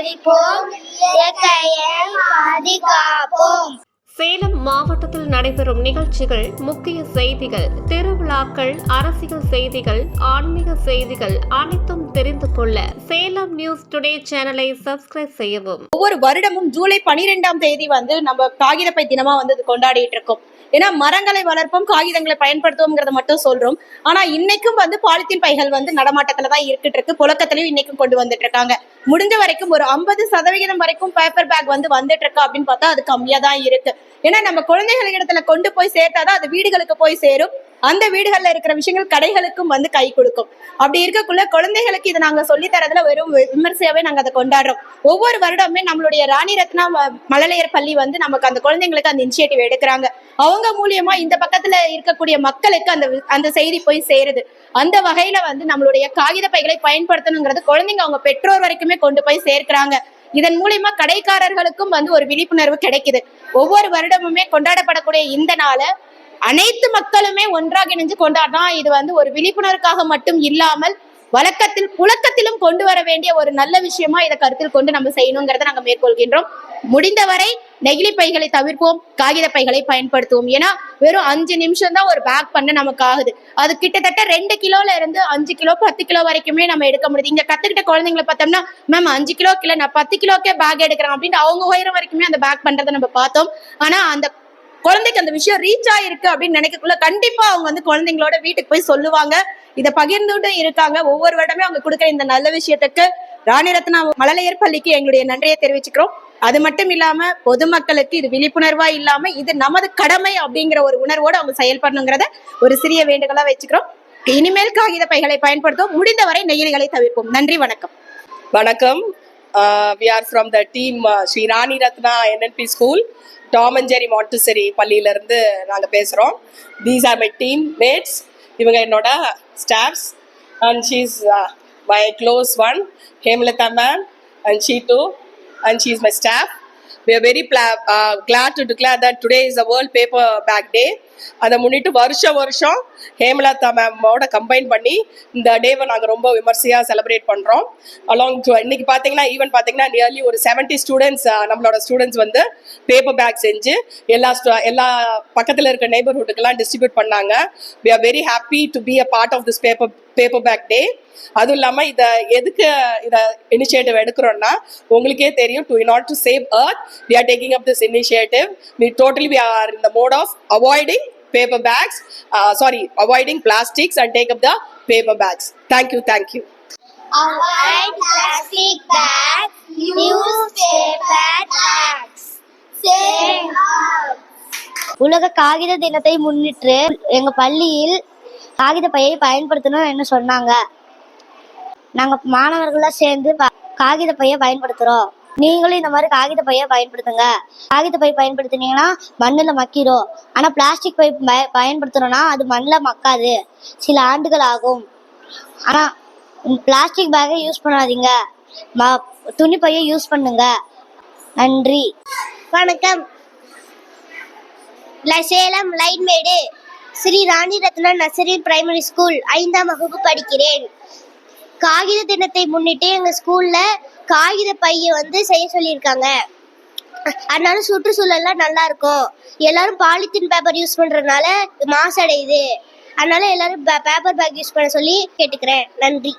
ஒழிப்போம், இயற்கையை பாதுகாப்போம். சேலம் மாவட்டத்தில் நடைபெறும் நிகழ்ச்சிகள், முக்கிய செய்திகள், திருவிழாக்கள், அரசியல் செய்திகள், ஆன்மீக செய்திகள் அனைத்தும் தெரிந்து கொள்ள சேலம் நியூஸ் டுடே சேனலை சப்ஸ்கிரைப் செய்யவும். ஒவ்வொரு வருடமும் ஜூலை 12ஆம் தேதி நம்ம காகிதப்பை தினமா கொண்டாடிட்டு இருக்கோம். ஏன்னா மரங்களை வளர்ப்போம், காகிதங்களை பயன்படுத்துவோம்ங்கிறத மட்டும் சொல்றோம். ஆனா இன்னைக்கும் பாலித்தீன் பைகள் நடமாட்டத்துலதான் இருக்கு, புழக்கத்திலையும் இன்னைக்கும் கொண்டு வந்துட்டு இருக்காங்க. முடிஞ்ச வரைக்கும் ஒரு 50% வரைக்கும் பேப்பர் பேக் வந்துட்டு இருக்கு அப்படின்னு பார்த்தா அது கம்மியா தான் இருக்கு. ஏன்னா நம்ம குழந்தைகள் இடத்துல கொண்டு போய் சேர்த்தாதான் அது வீடுகளுக்கு போய் சேரும். அந்த வீடுகள்ல இருக்கிற விஷயங்கள் கடைகளுக்கும் கை கொடுக்கும். அப்படி இருக்கக்குள்ள குழந்தைகளுக்கு இதை நாங்க சொல்லி தரதுல வெறும் விமர்சையாவே நாங்க அதை கொண்டாடுறோம். ஒவ்வொரு வருடமே நம்மளுடைய ராணி ரத்னா மழலையர் பள்ளி நமக்கு அந்த குழந்தைங்களுக்கு அந்த இனிஷியேட்டிவ் எடுக்கிறாங்க. அவங்க மூலியமா இந்த பக்கத்துல இருக்கக்கூடிய மக்களுக்கு அந்த செய்தி போய் சேருது. அந்த வகையில நம்மளுடைய காகித பைகளை பயன்படுத்தணுங்கிறது குழந்தைங்க அவங்க பெற்றோர் வரைக்குமே கொண்டு போய் சேர்க்கிறாங்க. இதன் மூலியமா கடைக்காரர்களுக்கும் ஒரு விழிப்புணர்வு கிடைக்குது. ஒவ்வொரு வருடமுமே கொண்டாடப்படக்கூடிய இந்த நாளை அனைத்து மக்களுமே ஒன்றாக இணைஞ்சு கொண்டாடினா இது ஒரு விழிப்புணர்வுக்காக மட்டும் இல்லாமல் புழக்கத்திலும் கொண்டு வர வேண்டிய ஒரு நல்ல விஷயமா இதை கருத்தில் கொண்டு நம்ம செய்யணுங்கிறத நாங்க மேற்கொள்கின்றோம். முடிந்தவரை நெகிழி பைகளை தவிர்ப்போம், காகித பைகளை பயன்படுத்துவோம். ஏன்னா வெறும் 5 நிமிஷம் தான் ஒரு பேக் பண்ண நமக்கு ஆகுது. அது கிட்டத்தட்ட 2 கிலோல இருந்து 5 கிலோ 10 கிலோ வரைக்குமே நம்ம எடுக்க முடியுது. இங்க கத்துக்கிட்ட குழந்தைங்களை பார்த்தோம்னா, மேம் 5 கிலோக்கு இல்ல நான் 10 கிலோக்கே பேக் எடுக்கிறேன் அப்படின்ட்டு அவங்க உயரம் வரைக்குமே அந்த பேக் பண்றதை நம்ம பார்த்தோம். ஆனா அந்த குழந்தைக்கு அந்த விஷயம் ரீச் ஆயிருக்கு அப்படின்னு நினைக்கக்குள்ள கண்டிப்பா அவங்க குழந்தைங்களோட வீட்டுக்கு போய் சொல்லுவாங்க. இதை பகிர்ந்துட்டு இருக்காங்க. ஒவ்வொரு வருடமே அவங்க கொடுக்குற இந்த நல்ல விஷயத்துக்கு ராணி ரத்னா மழலையர் பள்ளிக்கு எங்களுடைய நன்றியை தெரிவிச்சுக்கிறோம். அது மட்டும் இல்லாம பொதுமக்களுக்கு இது விழிப்புணர்வா இல்லாம இது நமது கடமை அப்படிங்கிற ஒரு உணர்வோடு அவங்க செயல்படணுங்கிறத ஒரு சிறிய வேண்டுகோளா வச்சுக்கிறோம். இனிமேல் காகித பைகளை பயன்படுத்தும், முடிந்தவரை நெகிழிகளை தவிர்ப்போம். நன்றி, வணக்கம். வணக்கம். We are from the team Shri Rani Ratna NNP school, Tom and Jerry Montessori பள்ளியில இருந்து நாங்க பேசுறோம். These are my team mates. இவங்க என்னோட staffs and she's my close one, Hemlata ma'am, and she too, and she is my staff. We are very glad to declare that today is the World Paper Bag Day. அதை முன்னிட்டு வருஷம் Hemalatha மேமோட combine பண்ணி இந்த டேவை நாங்கள் ரொம்ப விமர்சையாக celebrate பண்ணுறோம். அலாங் இன்னைக்கு பார்த்தீங்கன்னா நியர்லி ஒரு 70 ஸ்டூடெண்ட்ஸ் நம்மளோட ஸ்டூடெண்ட்ஸ் பேப்பர் பேக் செஞ்சு எல்லா பக்கத்தில் இருக்க நெய்பர்ஹுட்டுக்கெல்லாம் டிஸ்ட்ரிபியூட் பண்ணாங்க. we are very happy to be a part of this paper bag day. அதுவும் இல்லாமல் எதுக்கு இதை இனிஷியேட்டிவ் எடுக்கிறோம்னா உங்களுக்கே தெரியும், in order to save earth we are taking up this initiative. we are in the mode of avoiding plastics and take up the paper bags. Thank you. Avoid plastic bags, use paper bags. Save Earth. உலக காகித தினத்தை முன்னிட்டு எங்க பள்ளியில் காகித பையை பயன்படுத்தணும் என்ன சொன்னாங்க. நாங்க மாணவர்கள்லாம் சேர்ந்து காகித பையை பயன்படுத்துறோம். நீங்களும் இந்த மாதிரி காகித பையை பயன்படுத்துங்க. காகித பை பயன்படுத்தினீங்கன்னா மண்ணில் மக்கிடும். ஆனா பிளாஸ்டிக் பை பயன்படுத்துறோம்னா அது மண்ணில் மக்காது, சில ஆண்டுகள் ஆகும். ஆனா பிளாஸ்டிக் பேக்கை யூஸ் பண்ணாதீங்க, துணி பையை யூஸ் பண்ணுங்க. நன்றி, வணக்கம். Salem Linemedu Sri Rani Ratna nursery primary school 5ஆம் வகுப்பு படிக்கிறேன். காகித தினத்தை முன்னிட்டு எங்க ஸ்கூல்ல காகித பையை செய்ய சொல்லியிருக்காங்க. அதனால சுற்றுச்சூழல்லாம் நல்லா இருக்கும். எல்லாரும் பாலித்தீன் பேப்பர் யூஸ் பண்றதுனால மாசடையுது. அதனால எல்லாரும் பேப்பர் பேக் யூஸ் பண்ண சொல்லி கேட்டுக்கிறேன். நன்றி.